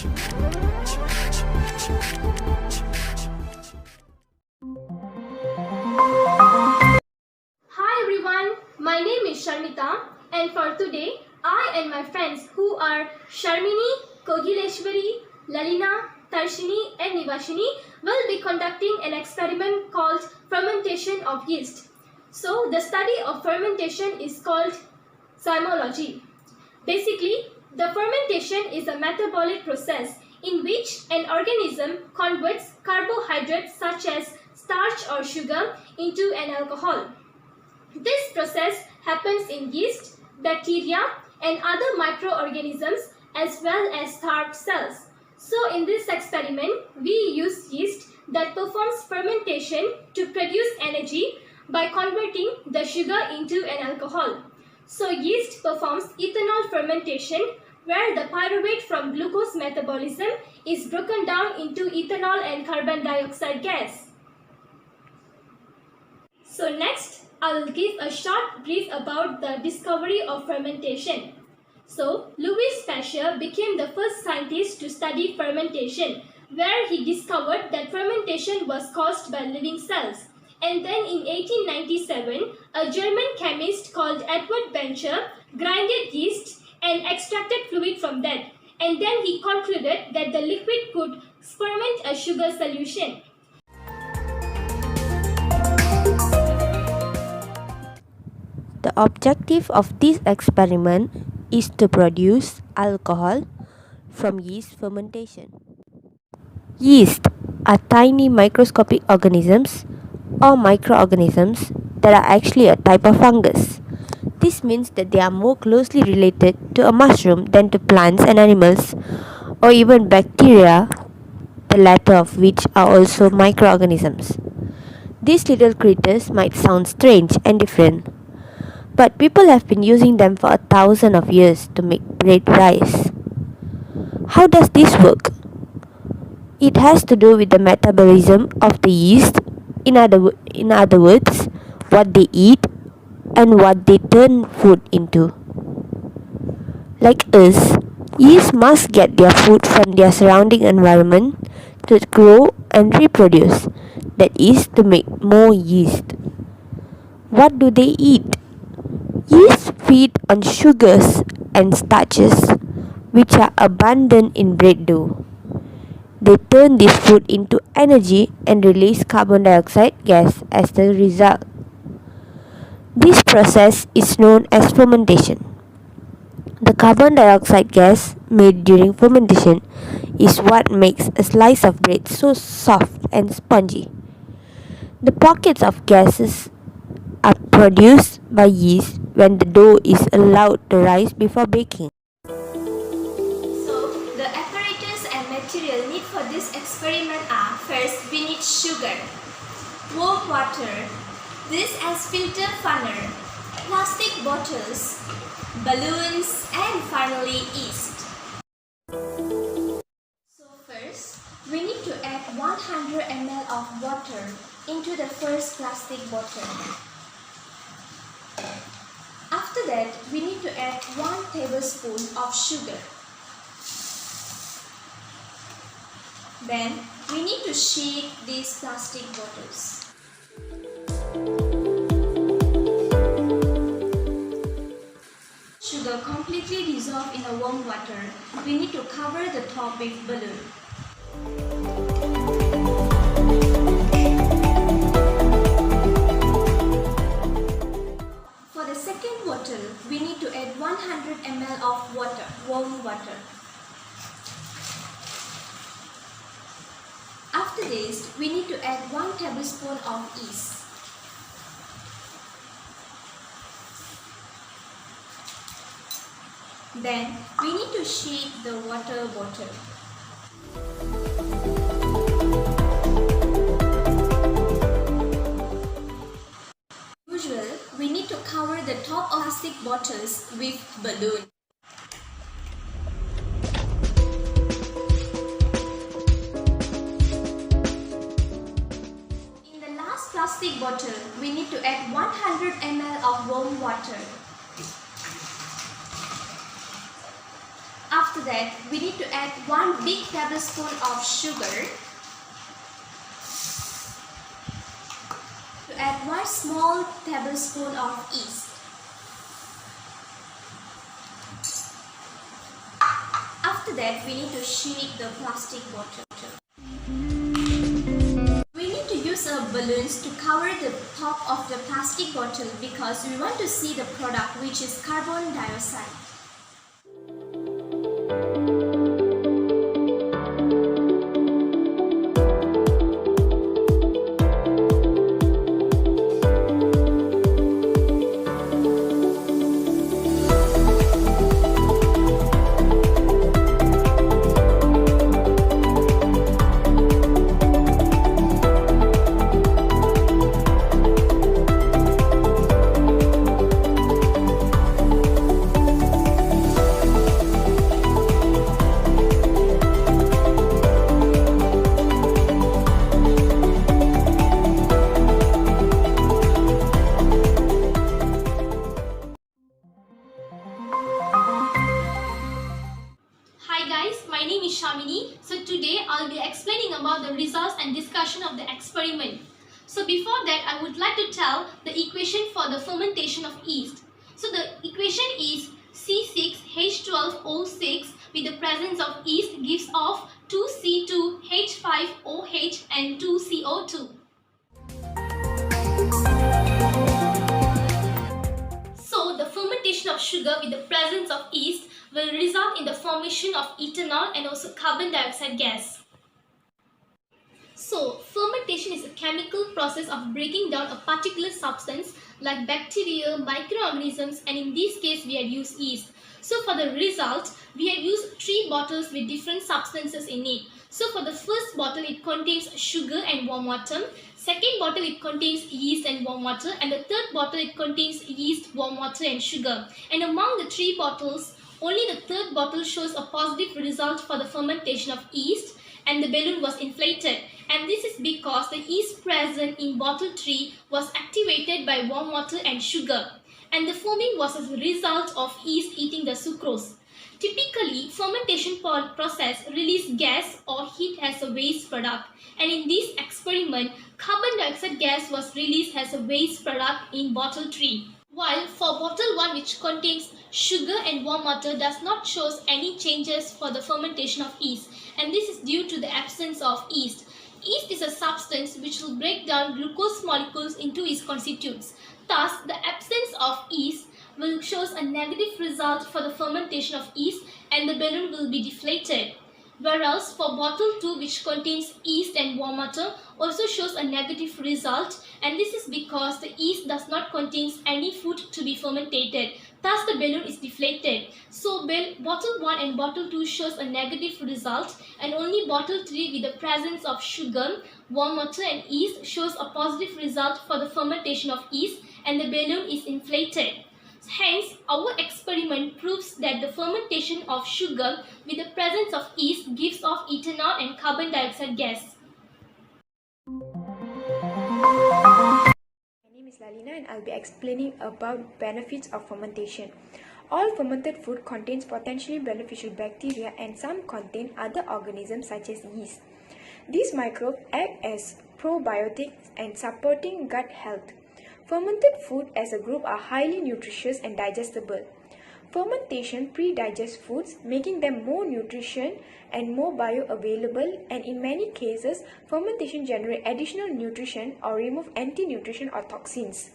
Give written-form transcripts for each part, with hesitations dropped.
Hi everyone, my name is Sharmita, and for today, I and my friends who are Sharmini, Kogileshwari, Lalina, Tarshini and Nivashini will be conducting an experiment called fermentation of yeast. So the study of fermentation is called zymology. Basically, the fermentation is a metabolic process in which an organism converts carbohydrates such as starch or sugar into an alcohol. This process happens in yeast, bacteria and other microorganisms as well as starch cells. So in this experiment, we use yeast that performs fermentation to produce energy by converting the sugar into an alcohol. So yeast performs ethanol fermentation where the pyruvate from glucose metabolism is broken down into ethanol and carbon dioxide gas. So next, I will give a short brief about the discovery of fermentation. So, Louis Pasteur became the first scientist to study fermentation, where he discovered that fermentation was caused by living cells. And then in 1897, a German chemist called Edward Bencher grinded yeast and extracted fluid from that. And then he concluded that the liquid could ferment a sugar solution. The objective of this experiment is to produce alcohol from yeast fermentation. Yeast are tiny microscopic organisms or microorganisms that are actually a type of fungus. This means that they are more closely related to a mushroom than to plants and animals, or even bacteria, the latter of which are also microorganisms. These little critters might sound strange and different, but people have been using them for 1,000 of years to make bread rise. How does this work? It has to do with the metabolism of the yeast, in other words, what they eat and what they turn food into. Like us, yeast must get their food from their surrounding environment to grow and reproduce, that is, to make more yeast. What do they eat? Yeast feed on sugars and starches, which are abundant in bread dough. They turn this food into energy and release carbon dioxide gas as the result. This process is known as fermentation. The carbon dioxide gas made during fermentation is what makes a slice of bread so soft and spongy. The pockets of gases are produced by yeast when the dough is allowed to rise before baking. So, the apparatus and material need for this experiment are: first, we need sugar, warm water, this as filter funnel, plastic bottles, balloons, and finally yeast. So first, we need to add 100 ml of water into the first plastic bottle. After that, we need to add 1 tablespoon of sugar. Then, we need to shake these plastic bottles. Sugar completely dissolved in the warm water. We need to cover the top with balloon. For the second bottle, we need to add 100 ml of water, warm water. After this, we need to add 1 tablespoon of yeast. Then, we need to shake the water bottle. Usually, we need to cover the top of plastic bottles with balloon. In the last plastic bottle, we need to add 100 ml of warm water. After After that, we need to add 1 big tablespoon of sugar. To add 1 small tablespoon of yeast. After that, we need to shake the plastic bottle. We need to use balloons to cover the top of the plastic bottle because we want to see the product, which is carbon dioxide. Hi guys, my name is Shamini. So today I'll be explaining about the results and discussion of the experiment. So before that, I would like to tell the equation for the fermentation of yeast. So the equation is C6H12O6 with the presence of yeast gives off 2C2H5OH and 2CO2. So the fermentation of sugar with the presence of yeast will result in the formation of ethanol and also carbon dioxide gas. So, fermentation is a chemical process of breaking down a particular substance like bacteria, microorganisms, and in this case we had used yeast. So for the result, we had used 3 bottles with different substances in it. So for the first bottle, it contains sugar and warm water. Second bottle, it contains yeast and warm water. And the third bottle, it contains yeast, warm water and sugar. And among the 3 bottles, only the third bottle shows a positive result for the fermentation of yeast and the balloon was inflated. And this is because the yeast present in bottle 3 was activated by warm water and sugar. And the foaming was as a result of yeast eating the sucrose. Typically, fermentation process release gas or heat as a waste product. And in this experiment, carbon dioxide gas was released as a waste product in bottle 3. While for bottle 1, which contains sugar and warm water, does not show any changes for the fermentation of yeast, and this is due to the absence of yeast. Yeast is a substance which will break down glucose molecules into its constituents. Thus, the absence of yeast will show a negative result for the fermentation of yeast and the balloon will be deflated. Whereas for bottle 2, which contains yeast and warm water, also shows a negative result, and this is because the yeast does not contain any food to be fermented. Thus, the balloon is deflated. So, bottle 1 and bottle 2 shows a negative result, and only bottle 3 with the presence of sugar, warm water and yeast shows a positive result for the fermentation of yeast, and the balloon is inflated. Hence, our experiment proves that the fermentation of sugar with the presence of yeast gives off ethanol and carbon dioxide gas. My name is Lalina and I'll be explaining about benefits of fermentation. All fermented food contains potentially beneficial bacteria and some contain other organisms such as yeast. These microbes act as probiotics and supporting gut health. Fermented food as a group are highly nutritious and digestible. Fermentation pre-digests foods, making them more nutrition and more bioavailable, and in many cases, fermentation generates additional nutrition or remove anti-nutrition or toxins.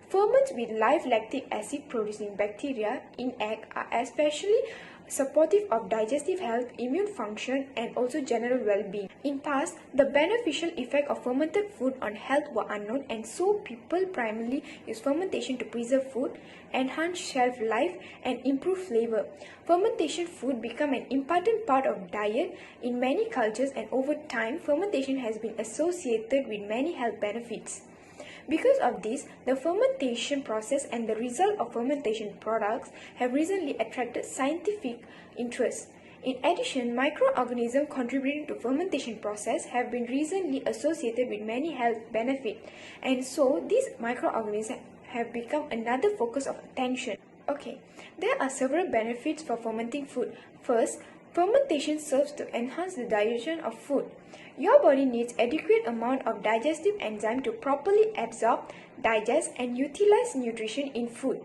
Ferments with live lactic acid producing bacteria in egg are especially supportive of digestive health, immune function, and also general well-being. In past, the beneficial effect of fermented food on health were unknown, and so people primarily use fermentation to preserve food, enhance shelf life, and improve flavor. Fermentation food become an important part of diet in many cultures, and over time, fermentation has been associated with many health benefits. Because of this, the fermentation process and the result of fermentation products have recently attracted scientific interest. In addition, microorganisms contributing to fermentation process have been recently associated with many health benefits, and so these microorganisms have become another focus of attention. Okay, there are several benefits for fermenting food. First, fermentation serves to enhance the digestion of food. Your body needs adequate amount of digestive enzyme to properly absorb, digest and utilize nutrition in food.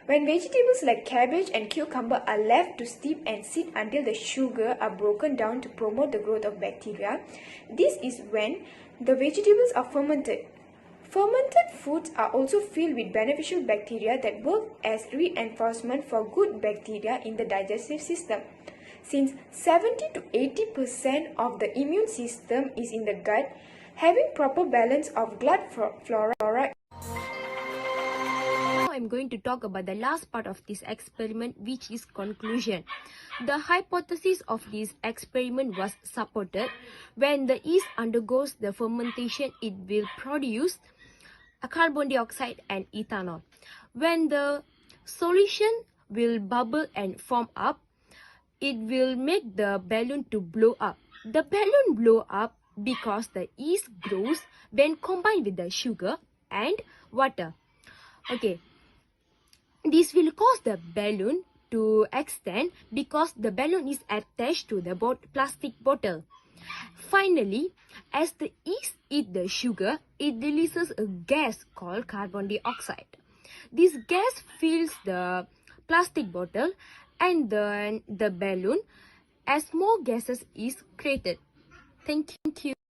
When vegetables like cabbage and cucumber are left to steep and sit until the sugar are broken down to promote the growth of bacteria, this is when the vegetables are fermented. Fermented foods are also filled with beneficial bacteria that work as reinforcement for good bacteria in the digestive system. Since 70 to 80% of the immune system is in the gut, having proper balance of gut flora. Now I'm going to talk about the last part of this experiment, which is conclusion. The hypothesis of this experiment was supported. When the yeast undergoes the fermentation, it will produce a carbon dioxide and ethanol. When the solution will bubble and form up, it will make the balloon to blow up. The balloon blow up because the yeast grows when combined with the sugar and water. Okay, this will cause the balloon to extend because the balloon is attached to the plastic bottle. Finally, as the yeast eats the sugar, it releases a gas called carbon dioxide. This gas fills the plastic bottle and then the balloon as more gases is created. Thank you.